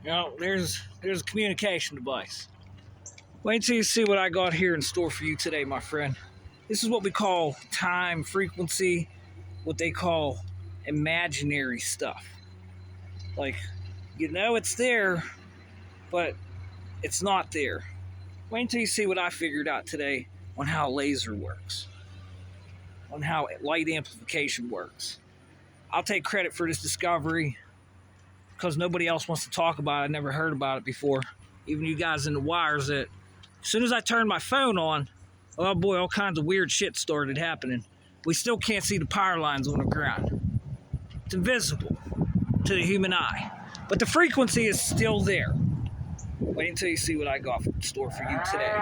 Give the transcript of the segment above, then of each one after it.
You know, there's a communication device. Wait until you see what I got here in store for you today, my friend. This is what we call time frequency, what they call imaginary stuff. Like, you know it's there, but it's not there. Wait until you see what I figured out today on how laser works, on how light amplification works. I'll take credit for this discovery because nobody else wants to talk about it. I never heard about it before. Even you guys in the wires, that as soon as I turned my phone on, oh boy, all kinds of weird shit started happening. We still can't see the power lines on the ground. It's invisible to the human eye. But the frequency is still there. Wait until you see what I got in store for you today.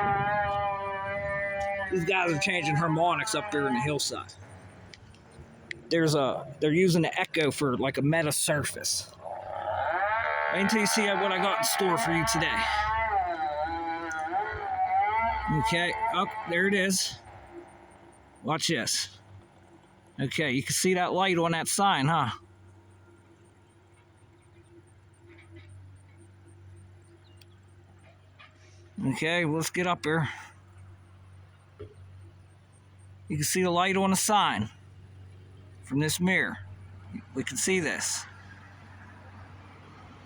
These guys are changing harmonics up there in the hillside. They're using the echo for like a meta surface. Wait until you see what I got in store for you today. Okay, oh, there it is. Watch this. Okay, you can see that light on that sign, huh? Okay, well, let's get up here. You can see the light on the sign from this mirror. We can see this.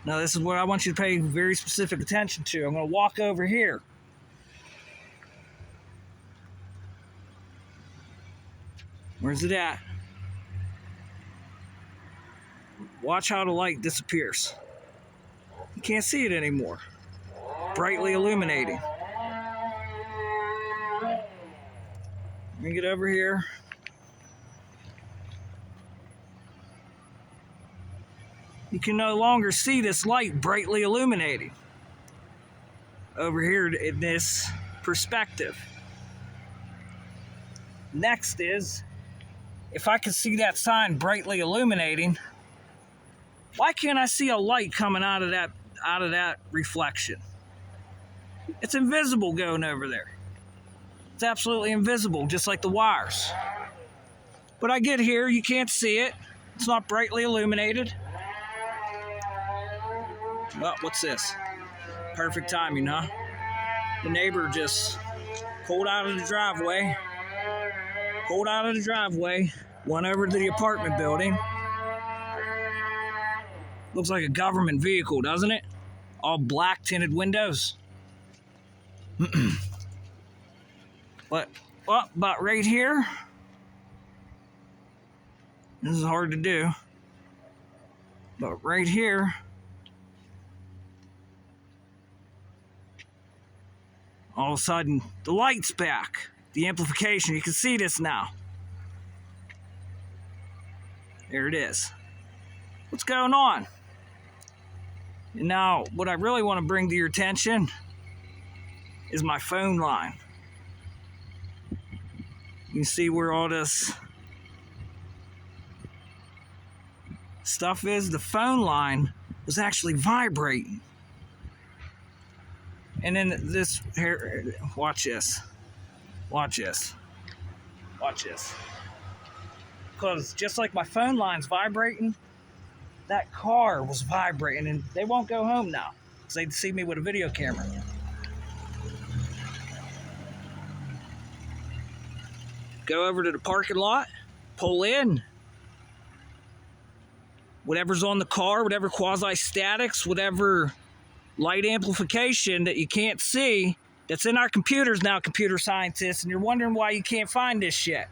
Now, this is what I want you to pay very specific attention to. I'm going to walk over here. Where's it at? Watch how the light disappears. You can't see it anymore. Brightly illuminating. Let me get over here. You can no longer see this light brightly illuminating over here in this perspective. Next is, if I can see that sign brightly illuminating, why can't I see a light coming out of that reflection? It's invisible going over there. It's absolutely invisible, just like the wires. But I get here, you can't see it. It's not brightly illuminated. Oh, what's this? Perfect timing, huh? The neighbor just pulled out of the driveway, went over to the apartment building. Looks like a government vehicle, doesn't it? All black tinted windows. But right here, this is hard to do, but right here, all of a sudden, the light's back. The amplification, you can see this now. There it is. What's going on? And now, what I really want to bring to your attention is my phone line. You can see where all this stuff is. The phone line was actually vibrating. And then this here, watch this. Because just like my phone line's vibrating, that car was vibrating, and they won't go home now because they'd see me with a video camera. Go over to the parking lot, pull in. Whatever's on the car, whatever quasi-statics, whatever light amplification that you can't see, that's in our computers now, computer scientists, and you're wondering why you can't find this shit.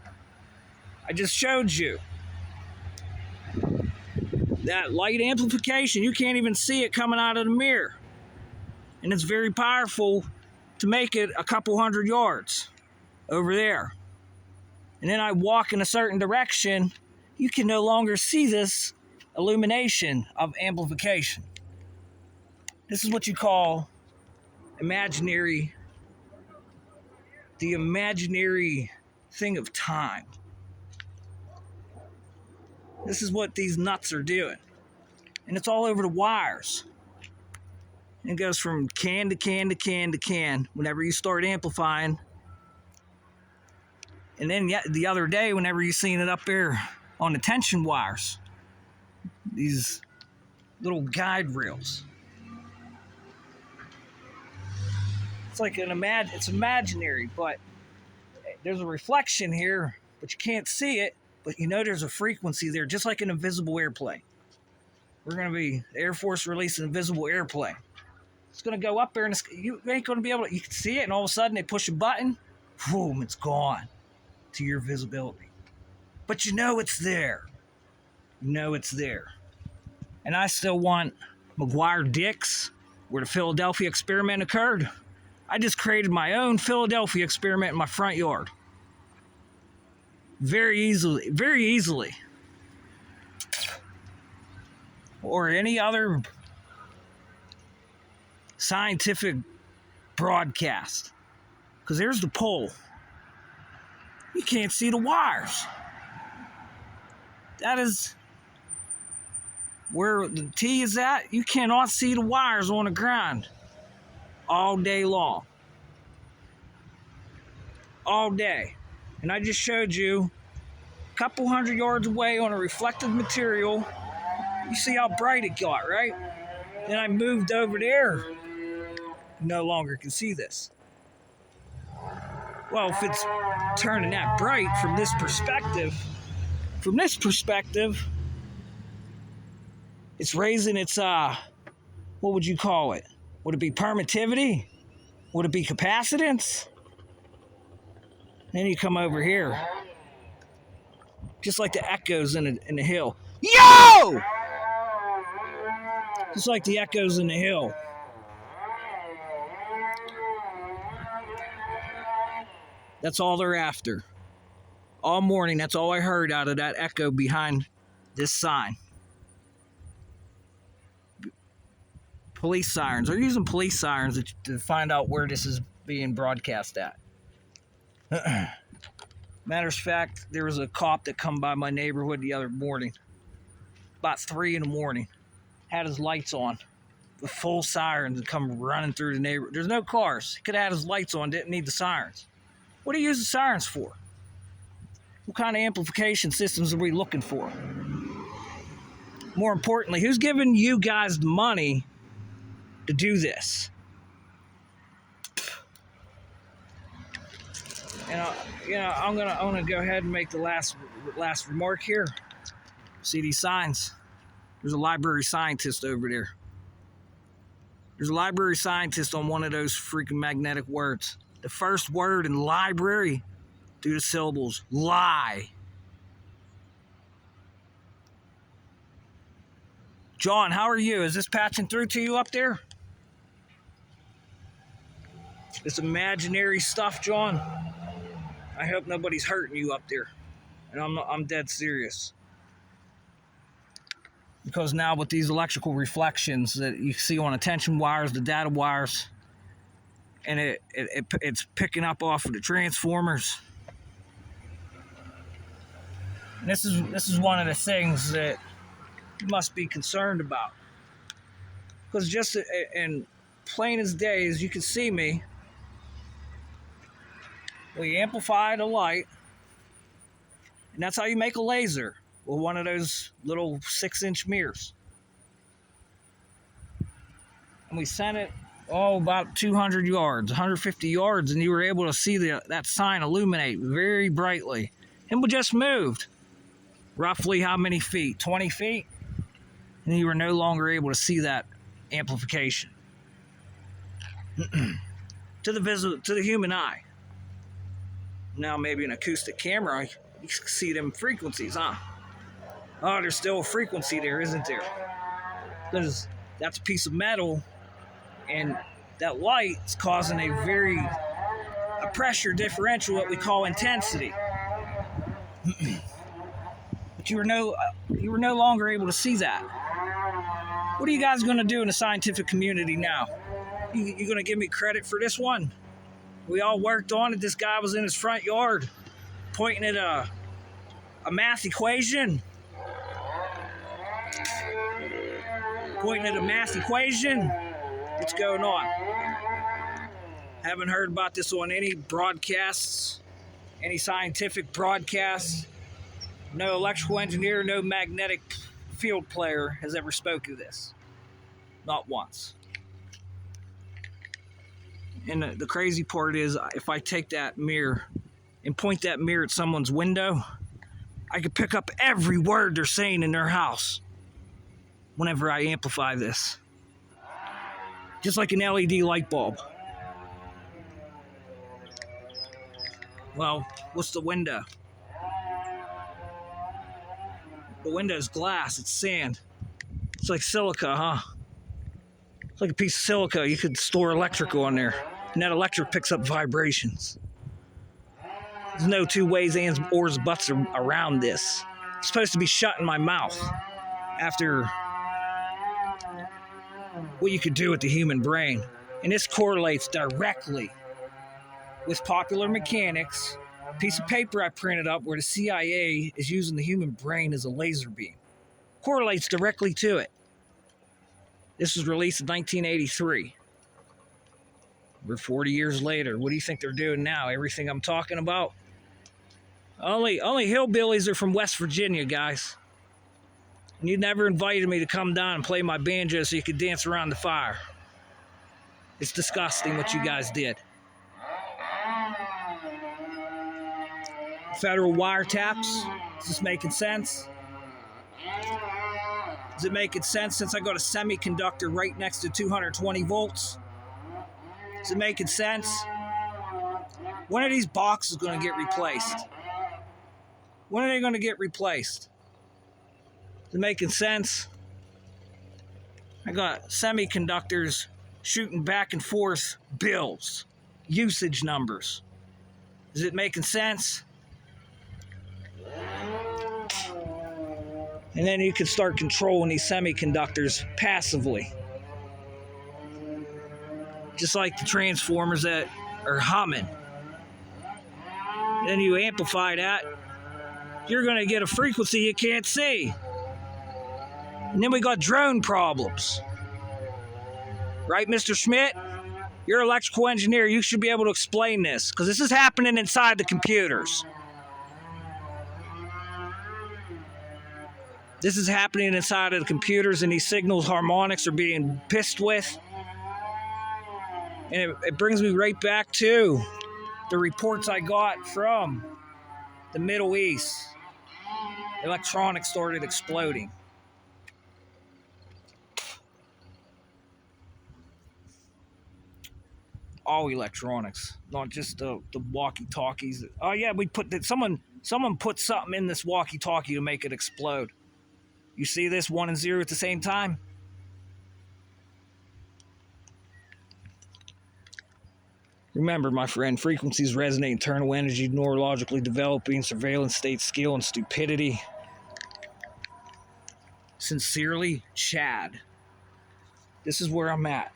I just showed you. That light amplification, you can't even see it coming out of the mirror. And it's very powerful to make it a couple hundred yards over there. And then I walk in a certain direction, you can no longer see this illumination of amplification. This is what you call imaginary, the imaginary thing of time. This is what these nuts are doing. And it's all over the wires. And it goes from can to can to can to can whenever you start amplifying. And then the other day, whenever you seen it up there on the tension wires, these little guide rails. It's like it's imaginary, but there's a reflection here, but you can't see it, but you know there's a frequency there, just like an invisible airplane. We're going to be, the Air Force released an invisible airplane. It's going to go up there, and you ain't going to be able to, you can see it, and all of a sudden they push a button, boom, it's gone to your visibility. But you know it's there. You know it's there. And I still want McGuire-Dix, where the Philadelphia experiment occurred. I just created my own Philadelphia experiment in my front yard. Very easily, very easily. Or any other scientific broadcast. Because there's the pole. You can't see the wires. That is where the T is at. You cannot see the wires on the ground all day long. All day. And I just showed you a couple 100 yards away on a reflective material. You see how bright it got, right? Then I moved over there. No longer can see this. Well, if it's turning that bright from this perspective, it's raising its, what would you call it? Would it be permittivity? Would it be capacitance? Then you come over here. Just like the echoes in the hill. Yo! Just like the echoes in the hill. That's all they're after. All morning, that's all I heard out of that echo behind this sign. Police sirens. They're using police sirens to find out where this is being broadcast at. Matter of fact, there was a cop that come by my neighborhood the other morning. About 3 a.m. Had his lights on. The full sirens and come running through the neighborhood. There's no cars. He could have had his lights on, didn't need the sirens. What do you use the sirens for? What kind of amplification systems are we looking for? More importantly, who's giving you guys the money to do this? And I'm gonna go ahead and make the last remark here. See these signs? There's a library scientist over there. There's a library scientist on one of those freaking magnetic words. The first word in library, do the syllables, lie. John, how are you? Is this patching through to you up there? This imaginary stuff, John? I hope nobody's hurting you up there. And I'm dead serious. Because now with these electrical reflections that you see on the tension wires, the data wires, and it's picking up off of the transformers. And this is one of the things that you must be concerned about. Because just in plain as day, as you can see me, we amplify the light, and that's how you make a laser with one of those little 6-inch mirrors. And we sent it about 200 yards, 150 yards, and you were able to see that sign illuminate very brightly. And we just moved. Roughly how many feet? 20 feet? And you were no longer able to see that amplification. to the human eye. Now maybe an acoustic camera, you can see them frequencies, huh? Oh, there's still a frequency there, isn't there? Because that's a piece of metal, and that light is causing a pressure differential that we call intensity. But you were no longer able to see that. What are you guys going to do in the scientific community now? You going to give me credit for this one? We all worked on it. This guy was in his front yard pointing at a math equation. Pointing at a math equation. What's going on? Haven't heard about this on any broadcasts, any scientific broadcasts. No electrical engineer, no magnetic field player has ever spoken of this. Not once. And the crazy part is, if I take that mirror and point that mirror at someone's window, I could pick up every word they're saying in their house whenever I amplify this. Just like an LED light bulb. Well, what's the window? The window is glass, it's sand. It's like silica, huh? It's like a piece of silica. You could store electrical on there, and that electric picks up vibrations. There's no two ways, ands, ors, buts around this. It's supposed to be shut in my mouth after what you could do with the human brain. And this correlates directly with popular mechanics, a piece of paper I printed up where the CIA is using the human brain as a laser beam. Correlates directly to it. This was released in 1983. We're 40 years later. What do you think they're doing now? Everything I'm talking about? Only hillbillies are from West Virginia, guys. And you never invited me to come down and play my banjo so you could dance around the fire. It's disgusting what you guys did. Federal wiretaps. Is this making sense? Is it making sense since I got a semiconductor right next to 220 volts? Is it making sense? When are these boxes going to get replaced? When are they going to get replaced? Is it making sense? I got semiconductors shooting back and forth bills, usage numbers. Is it making sense? And then you can start controlling these semiconductors passively. Just like the transformers that are humming. Then you amplify that, you're going to get a frequency you can't see. And then we got drone problems. Right, Mr. Schmidt? You're an electrical engineer. You should be able to explain this, because this is happening inside the computers. This is happening inside of the computers, and these signals, harmonics, are being pissed with. And it brings me right back to the reports I got from the Middle East. Electronics started exploding. All electronics, not just the walkie-talkies. Oh yeah, we put that. Someone put something in this walkie-talkie to make it explode. You see this 1 and 0 at the same time? Remember, my friend, frequencies resonate internal energy, neurologically developing, surveillance state, skill, and stupidity. Sincerely, Chad. This is where I'm at.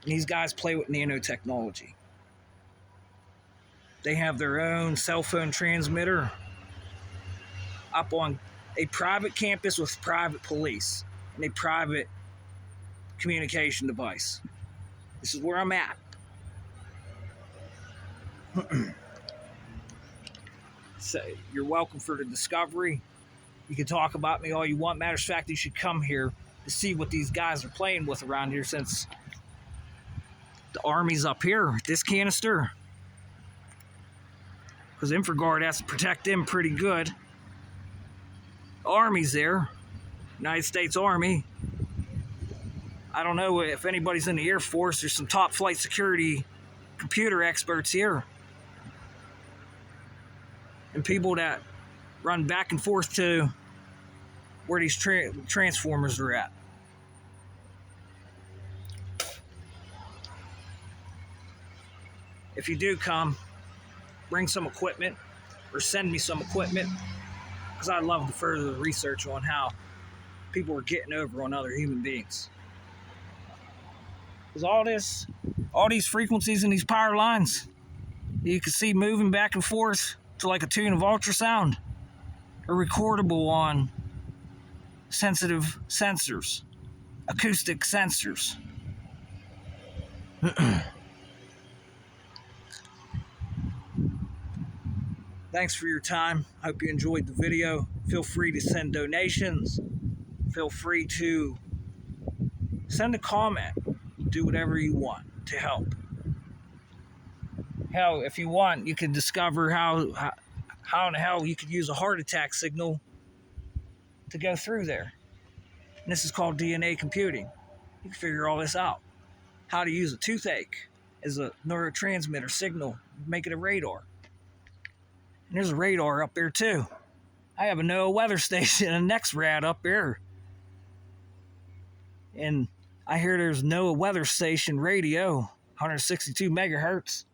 And these guys play with nanotechnology. They have their own cell phone transmitter up on a private campus with private police and a private communication device. This is where I'm at. So you're welcome for the discovery. You can talk about me all you want. Matter of fact, you should come here to see what these guys are playing with around here, since the Army's up here. This canister, because InfraGard has to protect them pretty good. The Army's there. United States Army. I don't know if anybody's in the Air Force. There's some top flight security computer experts here. And people that run back and forth to where these transformers are at. If you do come, bring some equipment or send me some equipment, because I'd love to further the research on how people are getting over on other human beings. Because all these frequencies and these power lines you can see moving back and forth to like a tune of ultrasound are recordable on sensitive sensors, acoustic sensors. Thanks for your time. Hope you enjoyed the video. Feel free to send donations. Feel free to send a comment. Do whatever you want to help. Hell, if you want, you can discover how in the hell you could use a heart attack signal to go through there. And this is called DNA computing. You can figure all this out. How to use a toothache as a neurotransmitter signal, make it a radar. And there's a radar up there too. I have a NOAA weather station, a NEXRAD up there. And I hear there's NOAA weather station radio, 162 megahertz.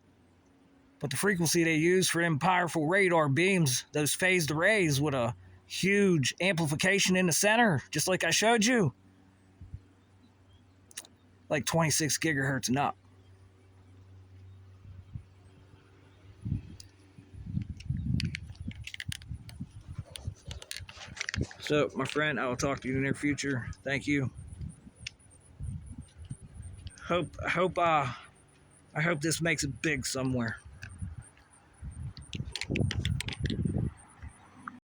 But the frequency they use for them powerful radar beams, those phased arrays with a huge amplification in the center, just like I showed you, like 26 gigahertz and up. So, my friend, I will talk to you in the near future. Thank you. I hope this makes it big somewhere.